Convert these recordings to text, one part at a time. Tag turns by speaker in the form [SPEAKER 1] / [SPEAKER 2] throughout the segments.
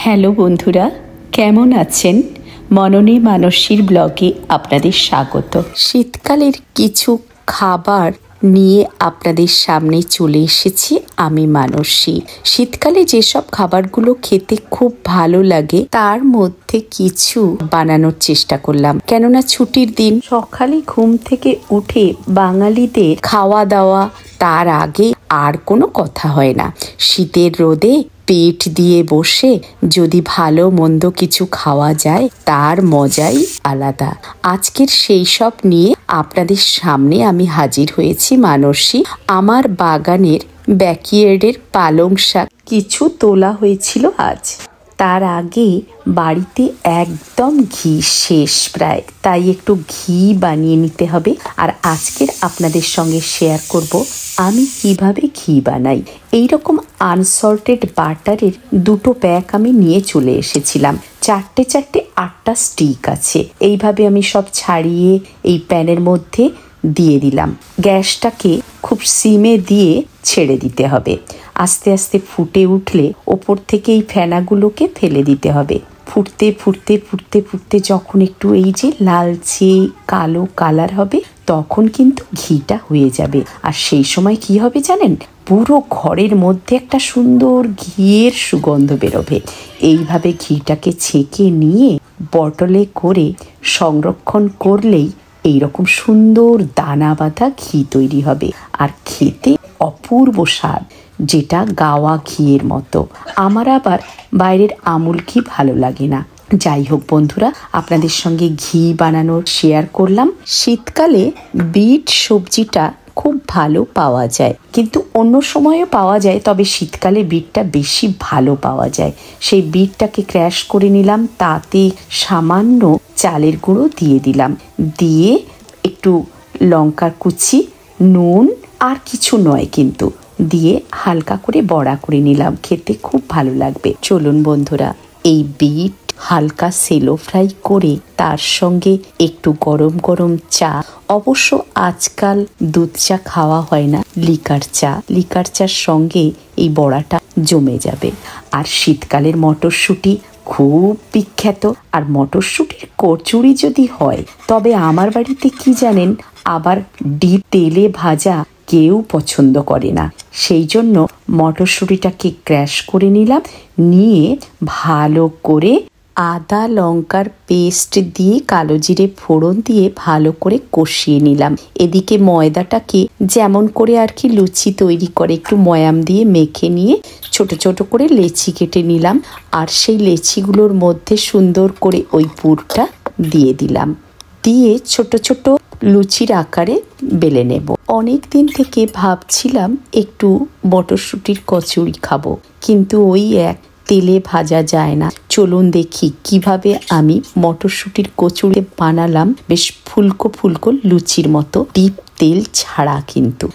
[SPEAKER 1] Hello বন্ধুরা, কেমন আছেন? মননে মানসীর ব্লগে আপনাদের স্বাগত। শীতকালের কিছু খাবার নিয়ে আপনাদের সামনে চলে এসেছি আমি মানসী। শীতকালে যেসব খাবারগুলো খেতে খুব ভালো লাগে তার মধ্যে কিছু বানানোর চেষ্টা করলাম, কেননা ছুটির দিন। সকালে ঘুম থেকে উঠে বাঙালিদের খাওয়া দাওয়া, তার আগে আর কোনো কথা হয় না। শীতের রোদে পেট দিয়ে বসে যদি ভালো মন্দ কিছু খাওয়া যায় তার মজাই আলাদা। আজকের সেই সব নিয়ে আপনাদের সামনে আমি হাজির হয়েছি মানসী। আমার বাগানের ব্যাকইয়ার্ডের পালং শাক কিছু তোলা হয়েছিল আজ। তার আগে বাড়িতে একদম ঘি শেষ প্রায়, তাই একটু ঘি বানিয়ে নিতে হবে। আর আজকের আপনাদের সঙ্গে শেয়ার করব আমি কিভাবে ঘি বানাই। এইরকম আনসল্টেড বাটারের 2টো প্যাক আমি নিয়ে চলে এসেছিলাম। 4টে 8টা স্টিক আছে। এইভাবে আমি সব ছাড়িয়ে এই প্যানের মধ্যে দিয়ে দিলাম। গ্যাসটাকে খুব সিমে দিয়ে ছেড়ে দিতে হবে। আস্তে আস্তে ফুটে উঠলে ওপর থেকে এই ফেনাগুলোকে ফেলে দিতে হবে। ফুটতে ফুটতে ফুটতে ফুটতে যখন একটু এই যে লালচে কালো কালার হবে তখন কিন্তু ঘিটা হয়ে যাবে। আর সেই সময় কি হবে জানেন? পুরো ঘরের মধ্যে একটা সুন্দর ঘিয়ের সুগন্ধ বেরোবে। এইভাবে ঘিটাকে ছেঁকে নিয়ে বটলে করে সংরক্ষণ করলেই এইরকম সুন্দর দানা বাঁধা ঘি তৈরি হবে। আর খেতে অপূর্ব স্বাদ, যেটা গাওয়া ঘিয়ের মতো। আমার আবার বাইরের আমুল ঘি ভালো লাগে না। যাই হোক বন্ধুরা, আপনাদের সঙ্গে ঘি বানানোর শেয়ার করলাম। শীতকালে বিট সবজিটা খুব ভালো পাওয়া যায়, কিন্তু অন্য সময়ও পাওয়া যায়, তবে শীতকালে বিটটা বেশি ভালো পাওয়া যায়। সেই বিটটাকে ক্র্যাশ করে নিলাম, তাতে সামান্য চালের গুঁড়ো দিয়ে দিলাম, দিয়ে একটু লঙ্কার কুচি, নুন আর কিছু নয় কিন্তু, দিয়ে হালকা করে বড়া করে নিলাম। খেতে খুব ভালো লাগবে। চলুন বন্ধুরা, এই বিট হালকা সেলো ফ্রাই করে তার সঙ্গে একটু গরম গরম চা, অবশ্য আজকাল দুধ চা খাওয়া হয় না, লিকার চার সঙ্গে এই বড়াটা জমে যাবে। আর শীতকালের মটরশুঁটি খুব বিখ্যাত। আর মটরশুঁটির কচুরি যদি হয়, তবে আমার বাড়িতে কি জানেন, আবার ডিপ তেলে ভাজা কেউ পছন্দ করে না। সেই জন্য মটরশুঁটিটাকে ক্র্যাশ করে নিলাম, নিয়ে ভালো করে আদা লঙ্কার পেস্ট দিয়ে কালো জিরে ফোড়ন দিয়ে ভালো করে কষিয়ে নিলাম। এদিকে ময়দাটাকে যেমন করে আর কি লুচি তৈরি করে একটু ময়াম দিয়ে মেখে নিয়ে ছোট ছোট করে লেচি কেটে নিলাম। আর সেই লেচিগুলোর মধ্যে সুন্দর করে ওই পুরটা দিয়ে দিলাম, দিয়ে ছোট ছোট লুচির আকারে বেলে নেব। অনেক দিন থেকে ভাবছিলাম একটু মটরশুঁটির কচুরি খাবো, কিন্তু ওই এক তেলে ভাজা যায় না। চলুন দেখি কিভাবে আমি মটরশুঁটির কচুরি বানালাম, বেশ ফুলকো ফুলকো লুচির মতো, ডিপ তেল ছাড়া কিন্তু।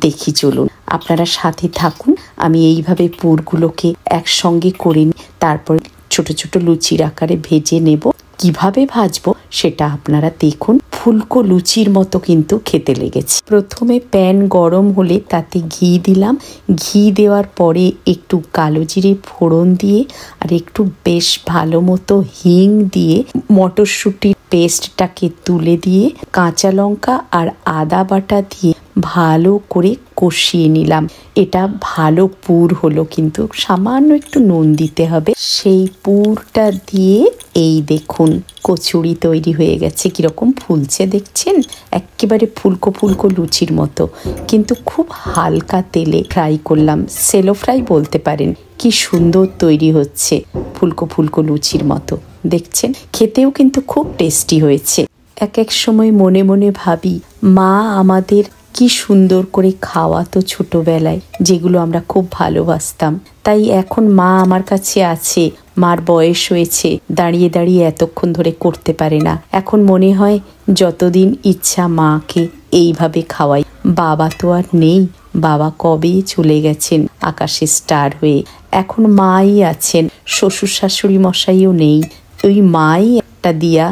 [SPEAKER 1] দেখি চলুন, আপনারা সাথে থাকুন। আমি এইভাবে পুরগুলোকে একসঙ্গে করে নিই, তারপর ছোট ছোট লুচির আকারে ভেজে নেব। কিভাবে ভাজবো সেটা আপনারা দেখুন। ফুলকো লুচির মতো কিন্তু খেতে লেগেছে। প্রথমে প্যান গরম হলে তাতে ঘি দিলাম। ঘি দেওয়ার পরে একটু কালো জিরে ফোড়ন দিয়ে আর একটু বেশ ভালো মতো হিং দিয়ে মটরশুঁটির পেস্টটাকে তুলে দিয়ে কাঁচা লঙ্কা আর আদা বাটা দিয়ে ভালো করে কষিয়ে নিলাম। এটা ভালো পুর হলো, কিন্তু সামান্য একটু নুন দিতে হবে। সেই পুরটা দিয়ে এই দেখুন কচুরি তৈরি হয়ে গেছে। কিরকম ফুলছে দেখছেন? একেবারে ফুলকো ফুলকো লুচির মতো, কিন্তু খুব হালকা তেলে ফ্রাই করলাম, সেলো ফ্রাই বলতে পারেন। কি সুন্দর তৈরি হচ্ছে, ফুলকো ফুলকো লুচির মতো দেখছেন। খেতেও কিন্তু খুব টেস্টি হয়েছে। এক এক সময় মনে মনে ভাবি, মা আমাদের কি সুন্দর করে খাওয়াতো ছোটবেলায়, যেগুলো আমরা খুব ভালোবাসতাম। তাই এখন মা আমার কাছে আছে, মার বয়স হয়েছে, দাঁড়িয়ে দাঁড়িয়ে এতক্ষণ ধরে করতে পারে না। এখন মনে হয় যতদিন ইচ্ছা মাকে এইভাবে খাওয়াই। বাবা তো আর নেই, বাবা কবে চলে গেছেন আকাশে স্টার হয়ে। এখন মাই আছেন, শ্বশুর শাশুড়ি মশাইও নেই। ওই মাই একটা দিয়া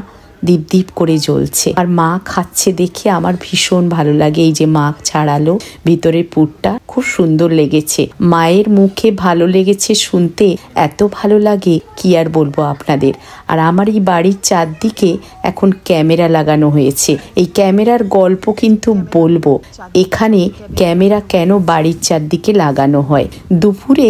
[SPEAKER 1] দীপ দীপ করে জ্বলছে। আর মা খাচ্ছে দেখে আমার ভীষণ ভালো লাগে। এই যে মা ছাড়ালো ভিতরের পুরটা, খুব সুন্দর লেগেছে। মায়ের মুখে ভালো লেগেছে শুনতে এত ভালো লাগে কি আর বলবো আপনাদের। আর আমার এই বাড়ির চারদিকে এখন ক্যামেরা লাগানো হয়েছে। এই ক্যামেরার গল্প কিন্তু বলবো। এখানে ক্যামেরা কেন বাড়ির চারদিকে লাগানো হয়? দুপুরে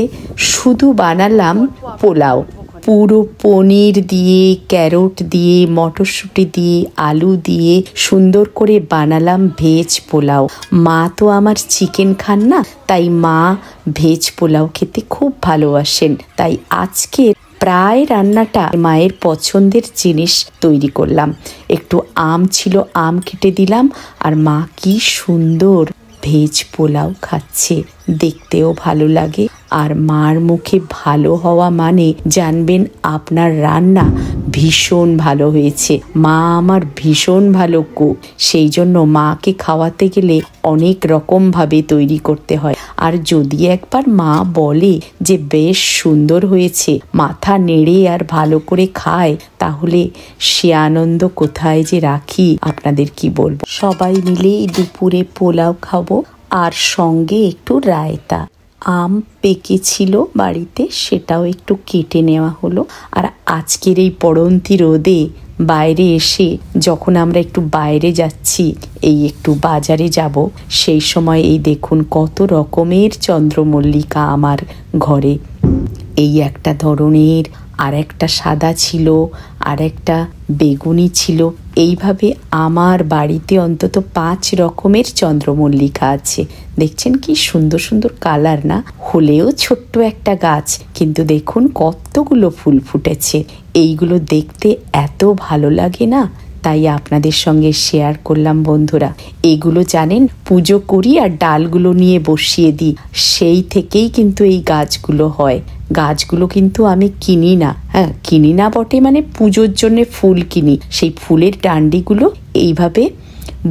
[SPEAKER 1] শুধু বানালাম পোলাও, পুরো পনির দিয়ে, ক্যারট দিয়ে, মটরশুঁটি দিয়ে, আলু দিয়ে সুন্দর করে বানালাম ভেজ পোলাও। মা তো আমার চিকেন খান না, তাই মা ভেজ পোলাও খেতে খুব ভালোবাসেন। তাই আজকে প্রায় রান্নাটা মায়ের পছন্দের জিনিস তৈরি করলাম। একটু আম ছিল, আম কেটে দিলাম। আর মা কি সুন্দর ভেজ পোলাও খাচ্ছে, দেখতেও ভালো লাগে। আর মার মুখে ভালো হওয়া মানে জানবেন আপনার রান্না ভীষণ ভালো হয়েছে। মা আমার ভীষণ ভালো কুক, সেই জন্য মাকে খাওয়াতে গেলে অনেক রকমভাবে তৈরি করতে হয়। আর যদি একবার মা বলে যে বেশ সুন্দর হয়েছে, মাথা নেড়ে আর ভালো করে খায়, তাহলে সে আনন্দ কোথায় যে রাখি আপনাদের কি বলবো। সবাই মিলে দুপুরে পোলাও খাবো আর সঙ্গে একটু রায়তা। আম পেকেছিল বাড়িতে, সেটাও একটু কেটে নেওয়া হলো। আর আজকের এই পড়ন্তি রোদে বাইরে এসে যখন আমরা একটু বাইরে যাচ্ছি, এই একটু বাজারে যাব, সেই সময় এই দেখুন কত রকমের চন্দ্রমল্লিকা আমার ঘরে। এই একটা ধরনের, আর একটা সাদা ছিল, আর একটা বেগুনি ছিল। এইভাবে আমার বাড়িতে অন্তত 5 রকমের চন্দ্রমল্লিকা আছে। দেখছেন কি সুন্দর সুন্দর কালার না? হলেও ছোট্ট একটা গাছ, কিন্তু দেখুন কতগুলো ফুল ফুটেছে। এইগুলো দেখতে এত ভালো লাগে না, তাই আপনাদের সঙ্গে শেয়ার করলাম বন্ধুরা। এগুলো জানেন পুজো করি আর ডালগুলো নিয়ে বসিয়ে দিই, সেই থেকেই কিন্তু এই গাছগুলো হয়। গাছগুলো কিন্তু আমি কিনি না, হ্যাঁ কিনি না বটে, মানে পুজোর জন্য ফুল কিনি। সেই ফুলের ডান্ডিগুলো এইভাবে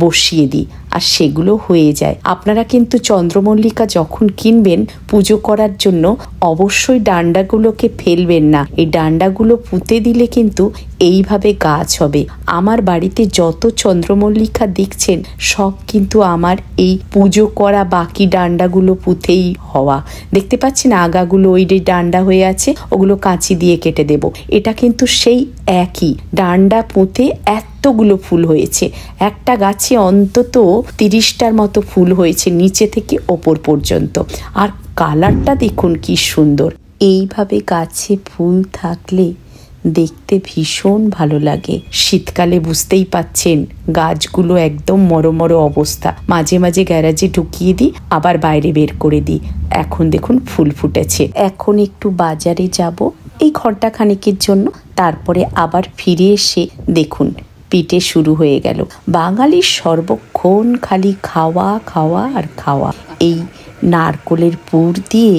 [SPEAKER 1] বসিয়ে দিই আর সেগুলো হয়ে যায়। আপনারা কিন্তু চন্দ্রমল্লিকা যখন কিনবেন পুজো করার জন্য অবশ্যই ডান্ডাগুলোকে ফেলবেন না। এই ডান্ডাগুলো পুঁতে দিলে কিন্তু এইভাবে গাছ হবে। আমার বাড়িতে যত চন্দ্রমল্লিকা দেখছেন সব কিন্তু আমার এই পুজো করা বাকি ডান্ডাগুলো পুঁতেই হওয়া। দেখতে পাচ্ছেন আগাগুলো ওই যে ডান্ডা হয়ে আছে, ওগুলো কাঁচি দিয়ে কেটে দেব। এটা কিন্তু সেই একই ডান্ডা পুঁতে এতগুলো ফুল হয়েছে। একটা গাছে অন্তত 30টার মতো ফুল হয়েছে, নিচে থেকে ওপর পর্যন্ত। আর কালারটা দেখুন কি সুন্দর। এইভাবে গাছে ফুল থাকলে দেখতে ভীষণ ভালো লাগে। শীতকালে বুঝতেই পাচ্ছেন গাছগুলো একদম মরমর অবস্থা। মাঝে মাঝে গ্যারাজে ঢুকিয়ে দিই, আবার বাইরে বের করে দিই। এখন দেখুন ফুল ফুটেছে। এখন একটু বাজারে যাব এই ঘন্টা খানেকের জন্য, তারপরে আবার ফিরে এসে দেখুন পিঠে শুরু হয়ে গেল। বাঙালির সর্বক্ষণ খালি খাওয়া খাওয়া আর খাওয়া। এই নারকোলের পুর দিয়ে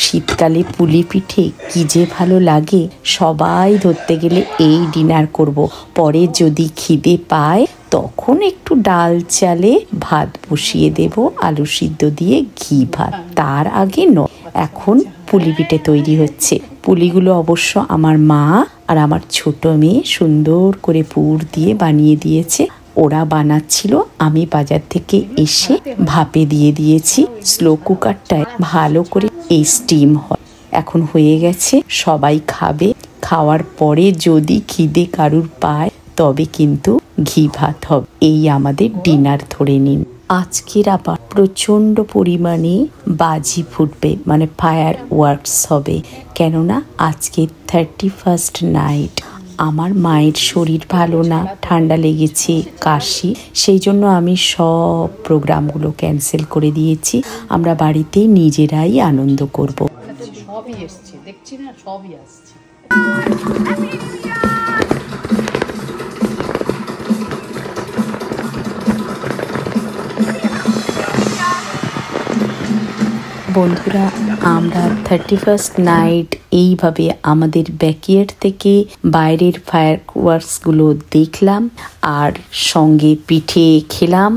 [SPEAKER 1] শীতকালে পুলি পিঠে কি যে ভালো লাগে। সবাই ধরতে গেলে এই ডিনার করব। পরে যদি খিদে পায় তখন একটু ডাল চালে ভাত বসিয়ে দেব, আলু সিদ্ধ দিয়ে ঘি ভাত। তার আগে নয়। এখন পুলি পিঠে তৈরি হচ্ছে। পুলিগুলো অবশ্য আমার মা আর আমার ছোট মেয়ে সুন্দর করে পুর দিয়ে বানিয়ে দিয়েছে। ওরা বানাচ্ছিল, আমি বাজার থেকে এসে ভাপে দিয়ে দিয়েছি। স্লো কুকারটায় ভালো করে এই স্টিম হয়। এখন হয়ে গেছে, সবাই খাবে। খাওয়ার পরে যদি খিদে কারুর পায় তবে কিন্তু ঘি ভাত হবে। এই আমাদের ডিনার ধরে নিন। আজকের আবার প্রচণ্ড পরিমাণে বাজি ফুটবে, মানে ফায়ার ওয়ার্কস হবে। কেননা আজকে 31st নাইট। আমার মায়ের শরীর ভালো না, ঠান্ডা লেগেছে, কাশি, সেই জন্য আমি সব প্রোগ্রামগুলো ক্যান্সেল করে দিয়েছি। আমরা বাড়িতে নিজেরাই আনন্দ করব। সবই এসছে, দেখছি না, সবই আসছে। বন্ধুরা, আমরা 31st নাইট এইভাবে আমাদের ব্যাকইয়ার্ড থেকে বাইরের ফায়ার ওয়ার্কসগুলো দেখলাম আর সঙ্গে পিঠে খেলাম,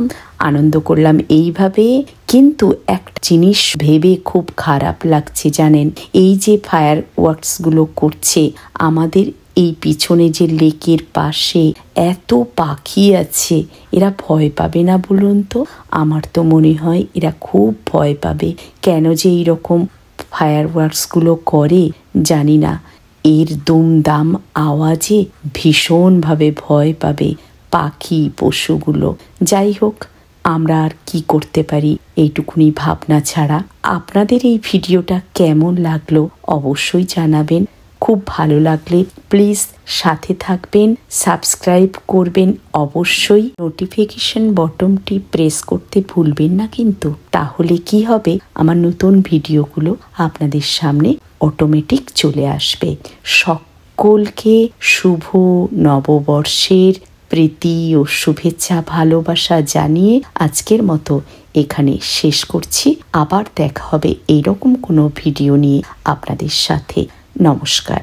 [SPEAKER 1] আনন্দ করলাম এইভাবে। কিন্তু একটা জিনিস ভেবে খুব খারাপ লাগছে জানেন, এই যে ফায়ার ওয়ার্কসগুলো করছে আমাদের এই পিছনে যে লেকের পাশে এত পাখি আছে, এরা ভয় পাবে না বলুন তো? আমার তো মনে হয় এরা খুব ভয় পাবে। কেন যে এইরকম ফায়ারওয়ার্কসগুলো করে জানি না। এর দুমদাম আওয়াজে ভীষণভাবে ভয় পাবে পাখি পশুগুলো। যাই হোক, আমরা আর কি করতে পারি এইটুকুনি ভাবনা ছাড়া। আপনাদের এই ভিডিওটা কেমন লাগলো অবশ্যই জানাবেন। খুব ভালো লাগলে প্লিজ সাথে থাকবেন, সাবস্ক্রাইব করবেন অবশ্যই। নোটিফিকেশন বটনটি প্রেস করতে ভুলবেন না কিন্তু। তাহলে কি হবে, আমার নতুন ভিডিওগুলো আপনাদের সামনে অটোমেটিক চলে আসবে। সকলকে শুভ নববর্ষের প্রীতি ও শুভেচ্ছা ভালোবাসা জানিয়ে আজকের মতো এখানে শেষ করছি। আবার দেখা হবে এইরকম কোনো ভিডিও নিয়ে আপনাদের সাথে। নমস্কার।